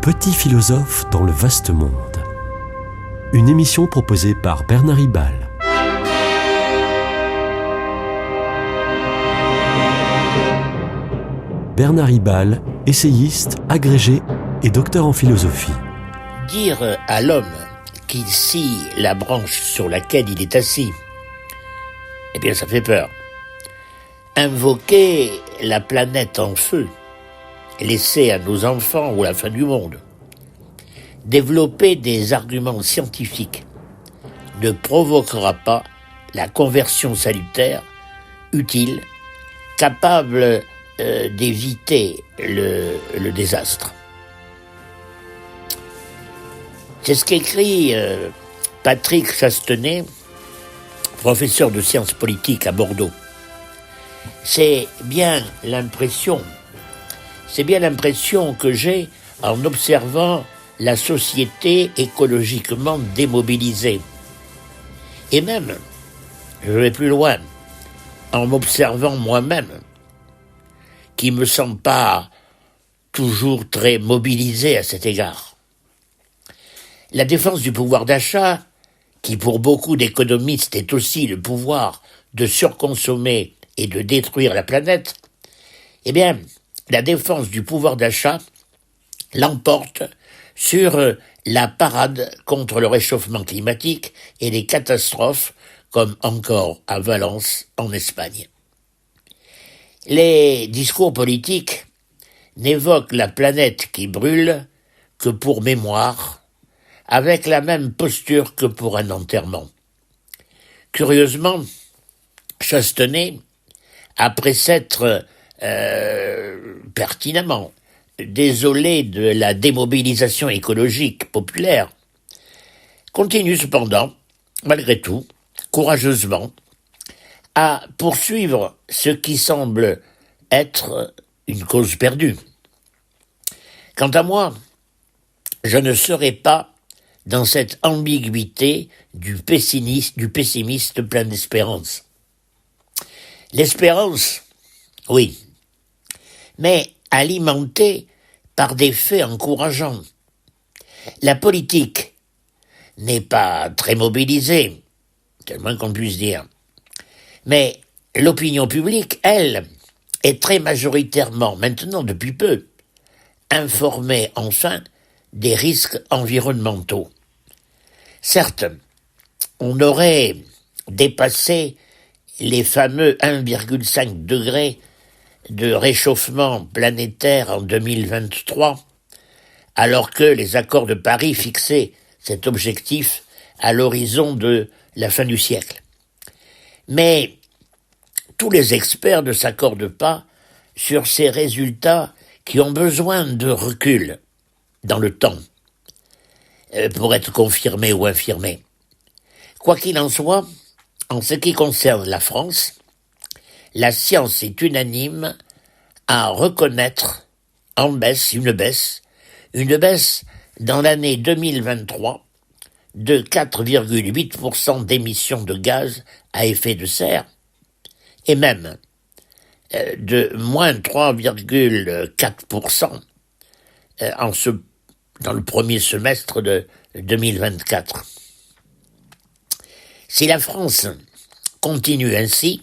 Petit philosophe dans le vaste monde. Une émission proposée par Bernard Ribal. Bernard Ribal, essayiste, agrégé et docteur en philosophie. Dire à l'homme qu'il scie la branche sur laquelle il est assis, eh bien ça fait peur. Invoquer la planète en feu, laisser à nos enfants ou la fin du monde, développer des arguments scientifiques ne provoquera pas la conversion salutaire, utile, capable d'éviter le désastre. C'est ce qu'écrit Patrick Chastenay, professeur de sciences politiques à Bordeaux. C'est bien l'impression que j'ai en observant la société écologiquement démobilisée. Et même, je vais plus loin, en m'observant moi-même, qui me sens pas toujours très mobilisé à cet égard. La défense du pouvoir d'achat, qui pour beaucoup d'économistes est aussi le pouvoir de surconsommer et de détruire la planète, eh bien, la défense du pouvoir d'achat l'emporte sur la parade contre le réchauffement climatique et les catastrophes, comme encore à Valence, en Espagne. Les discours politiques n'évoquent la planète qui brûle que pour mémoire, avec la même posture que pour un enterrement. Curieusement, Chastenay, après s'être pertinemment désolé de la démobilisation écologique populaire, continue cependant, malgré tout, courageusement, à poursuivre ce qui semble être une cause perdue. Quant à moi, je ne serai pas dans cette ambiguïté du pessimiste plein d'espérance. L'espérance, oui, mais alimentée par des faits encourageants. La politique n'est pas très mobilisée, c'est le moins qu'on puisse dire. Mais l'opinion publique, elle, est très majoritairement, maintenant depuis peu, informée enfin des risques environnementaux. Certes, on aurait dépassé les fameux 1,5 degrés de réchauffement planétaire en 2023, alors que les accords de Paris fixaient cet objectif à l'horizon de la fin du siècle. Mais tous les experts ne s'accordent pas sur ces résultats qui ont besoin de recul dans le temps pour être confirmés ou infirmés. Quoi qu'il en soit, en ce qui concerne la France, la science est unanime à reconnaître une baisse dans l'année 2023 de 4,8% d'émissions de gaz à effet de serre et même de moins 3,4% dans le premier semestre de 2024. Si la France continue ainsi,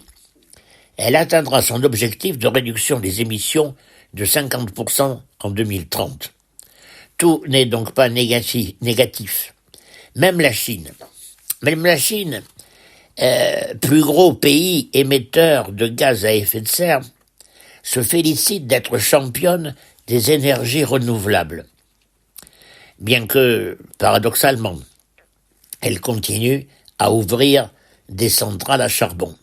elle atteindra son objectif de réduction des émissions de 50% en 2030. Tout n'est donc pas négatif. Même la Chine, plus gros pays émetteur de gaz à effet de serre, se félicite d'être championne des énergies renouvelables. Bien que, paradoxalement, elle continue à ouvrir des centrales à charbon.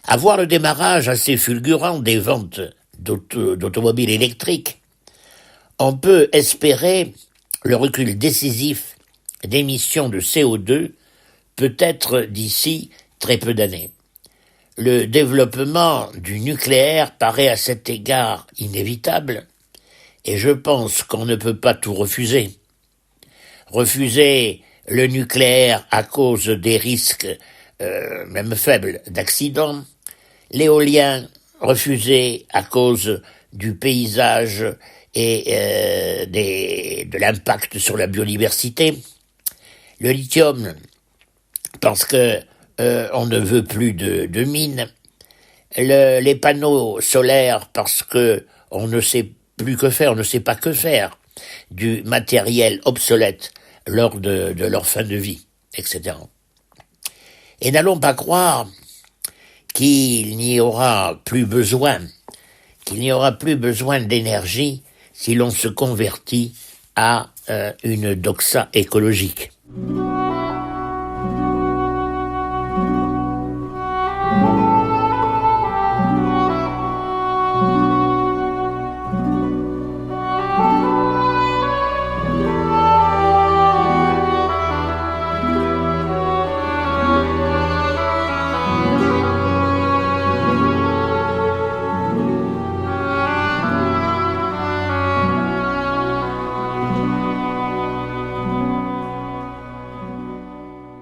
À voir le démarrage assez fulgurant des ventes d'automobiles électriques, on peut espérer le recul décisif d'émissions de CO2, peut-être d'ici très peu d'années. Le développement du nucléaire paraît à cet égard inévitable, et je pense qu'on ne peut pas tout refuser. Refuser le nucléaire à cause des risques, même faibles, d'accidents, l'éolien refusé à cause du paysage et de l'impact sur la biodiversité. Le lithium, parce que on ne veut plus de mines. Les panneaux solaires, parce que on ne sait plus que faire, on ne sait pas que faire du matériel obsolète lors de leur fin de vie, etc. Et n'allons pas croire qu'il n'y aura plus besoin d'énergie si l'on se convertit à une doxa écologique.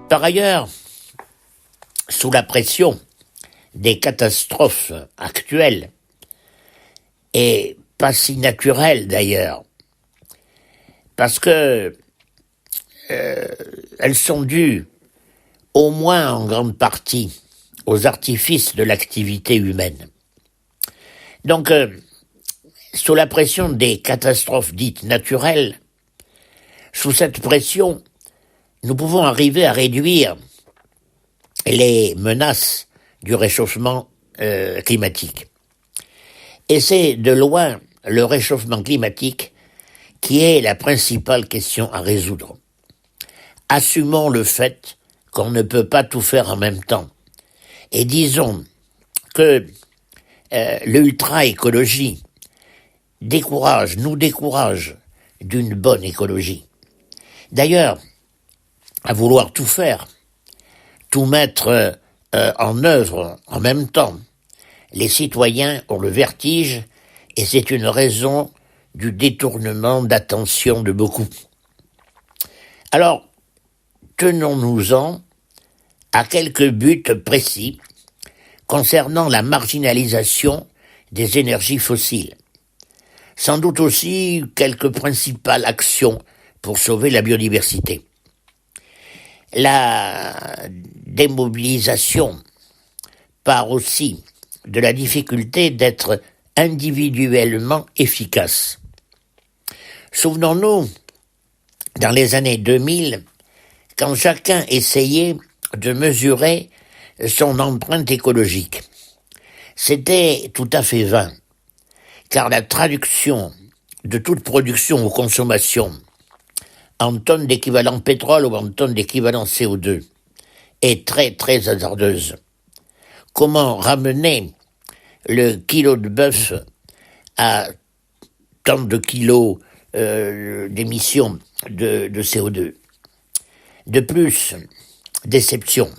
Par ailleurs, sous la pression des catastrophes actuelles, et pas si naturelles d'ailleurs, parce que elles sont dues, au moins en grande partie, aux artifices de l'activité humaine. Donc, sous la pression des catastrophes dites naturelles, sous cette pression, nous pouvons arriver à réduire les menaces du réchauffement climatique. Et c'est de loin le réchauffement climatique qui est la principale question à résoudre. Assumons le fait qu'on ne peut pas tout faire en même temps. Et disons que l'ultra-écologie nous décourage d'une bonne écologie. D'ailleurs, à vouloir tout faire, tout mettre en œuvre en même temps, les citoyens ont le vertige et c'est une raison du détournement d'attention de beaucoup. Alors, tenons-nous-en à quelques buts précis concernant la marginalisation des énergies fossiles. Sans doute aussi quelques principales actions pour sauver la biodiversité. La démobilisation part aussi de la difficulté d'être individuellement efficace. Souvenons-nous, dans les années 2000, quand chacun essayait de mesurer son empreinte écologique. C'était tout à fait vain, car la traduction de toute production ou consommation en tonnes d'équivalent pétrole ou en tonnes d'équivalent CO2 est très très hasardeuse. Comment ramener le kilo de bœuf à tant de kilos d'émissions de CO2? De plus, déception.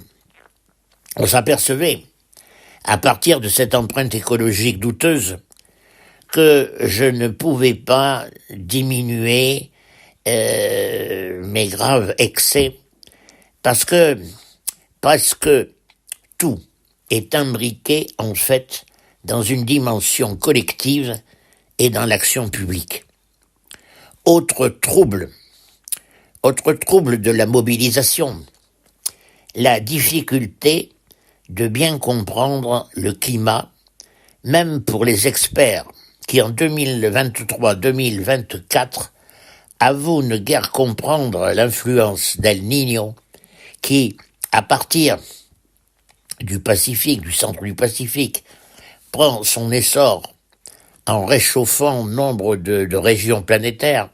On s'apercevait, à partir de cette empreinte écologique douteuse, que je ne pouvais pas diminuer mes graves excès, parce que presque tout est imbriqué en fait dans une dimension collective et dans l'action publique. Autre trouble de la mobilisation, la difficulté de bien comprendre le climat, même pour les experts qui en 2023-2024 avouent ne guère comprendre l'influence d'El Niño qui, à partir du Pacifique, du centre du Pacifique, prend son essor en réchauffant nombre de régions planétaires,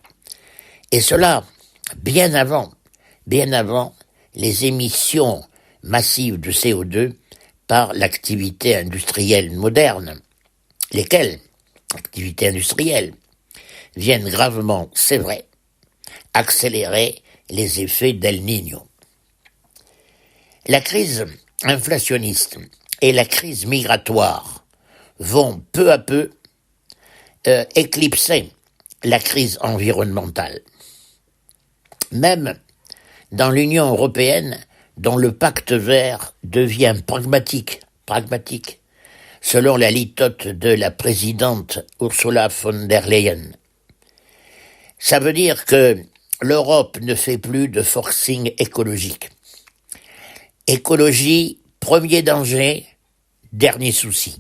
et cela bien avant les émissions massives de CO2 par l'activité industrielle moderne, lesquelles activités industrielles viennent gravement, c'est vrai, accélérer les effets d'El Niño. La crise inflationniste et la crise migratoire vont peu à peu éclipser la crise environnementale. Même dans l'Union européenne, dont le pacte vert devient pragmatique, selon la litote de la présidente Ursula von der Leyen. Ça veut dire que l'Europe ne fait plus de forcing écologique. Écologie, premier danger, dernier souci.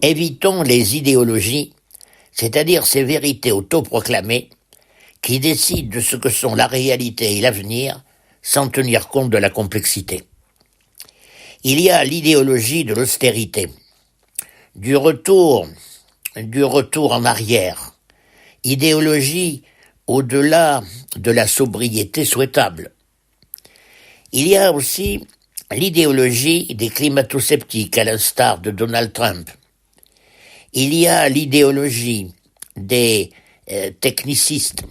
Évitons les idéologies, c'est-à-dire ces vérités autoproclamées qui décident de ce que sont la réalité et l'avenir sans tenir compte de la complexité. Il y a l'idéologie de l'austérité, du retour en arrière, idéologie au-delà de la sobriété souhaitable. Il y a aussi l'idéologie des climato-sceptiques, à l'instar de Donald Trump. Il y a l'idéologie des technicistes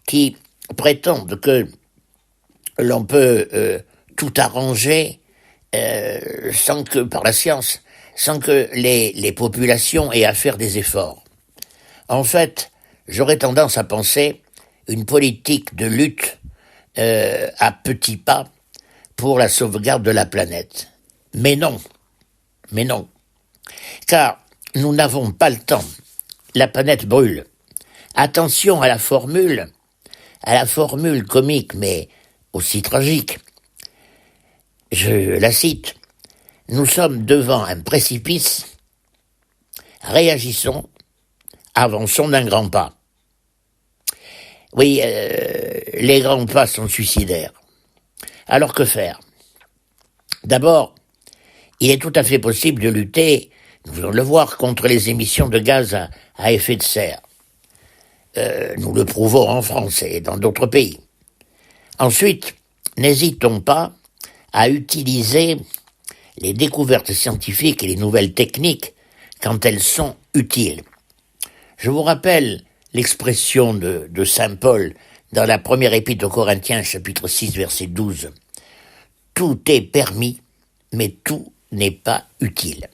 qui prétendent que l'on peut tout arranger sans que, par la science, sans que les populations aient à faire des efforts. En fait, j'aurais tendance à penser une politique de lutte à petits pas pour la sauvegarde de la planète. Mais non. Car nous n'avons pas le temps. La planète brûle. Attention à la formule comique, mais aussi tragique. Je la cite. Nous sommes devant un précipice. Réagissons, avançons d'un grand pas. Oui, les grands pas sont suicidaires. Alors que faire ? D'abord, il est tout à fait possible de lutter, nous allons le voir, contre les émissions de gaz à effet de serre. Nous le prouvons en France et dans d'autres pays. Ensuite, n'hésitons pas à utiliser les découvertes scientifiques et les nouvelles techniques quand elles sont utiles. Je vous rappelle l'expression de saint Paul dans la première épître aux Corinthiens, chapitre 6, verset 12. Tout est permis, mais tout n'est pas utile.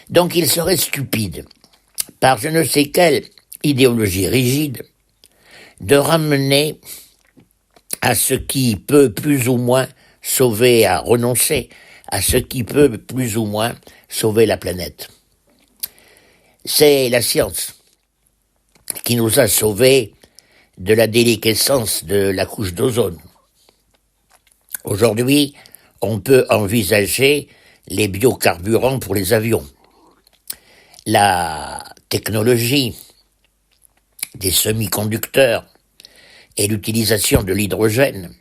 Donc il serait stupide, par je ne sais quelle idéologie rigide, de ramener à ce qui peut plus ou moins sauver, à renoncer à ce qui peut plus ou moins sauver la planète. C'est la science qui nous a sauvés de la déliquescence de la couche d'ozone. Aujourd'hui, on peut envisager les biocarburants pour les avions. La technologie des semi-conducteurs et l'utilisation de l'hydrogène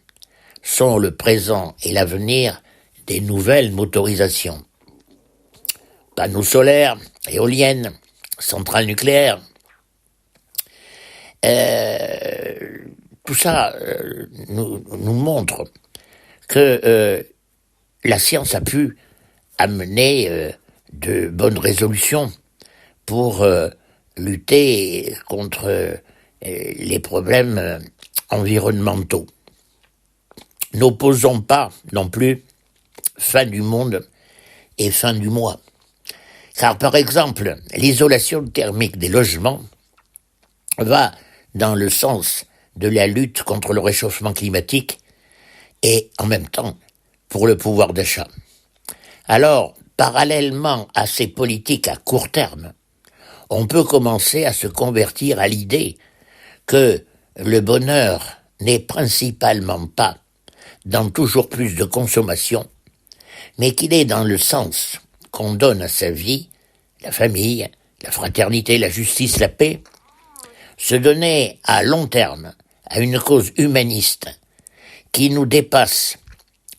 sont le présent et l'avenir des nouvelles motorisations. Panneaux solaires, éoliennes, centrales nucléaires, tout ça nous montre que la science a pu amener de bonnes résolutions pour lutter contre les problèmes environnementaux. N'opposons pas non plus fin du monde et fin du mois. Car par exemple, l'isolation thermique des logements va dans le sens de la lutte contre le réchauffement climatique et en même temps pour le pouvoir d'achat. Alors, parallèlement à ces politiques à court terme, on peut commencer à se convertir à l'idée que le bonheur n'est principalement pas dans toujours plus de consommation, mais qu'il est dans le sens qu'on donne à sa vie, la famille, la fraternité, la justice, la paix, se donner à long terme à une cause humaniste qui nous dépasse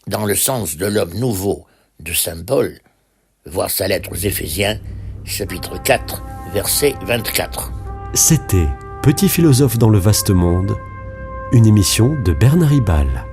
dans le sens de l'homme nouveau de saint Paul, voir sa lettre aux Éphésiens, chapitre 4, verset 24. C'était Petit philosophe dans le vaste monde, une émission de Bernard Ribal.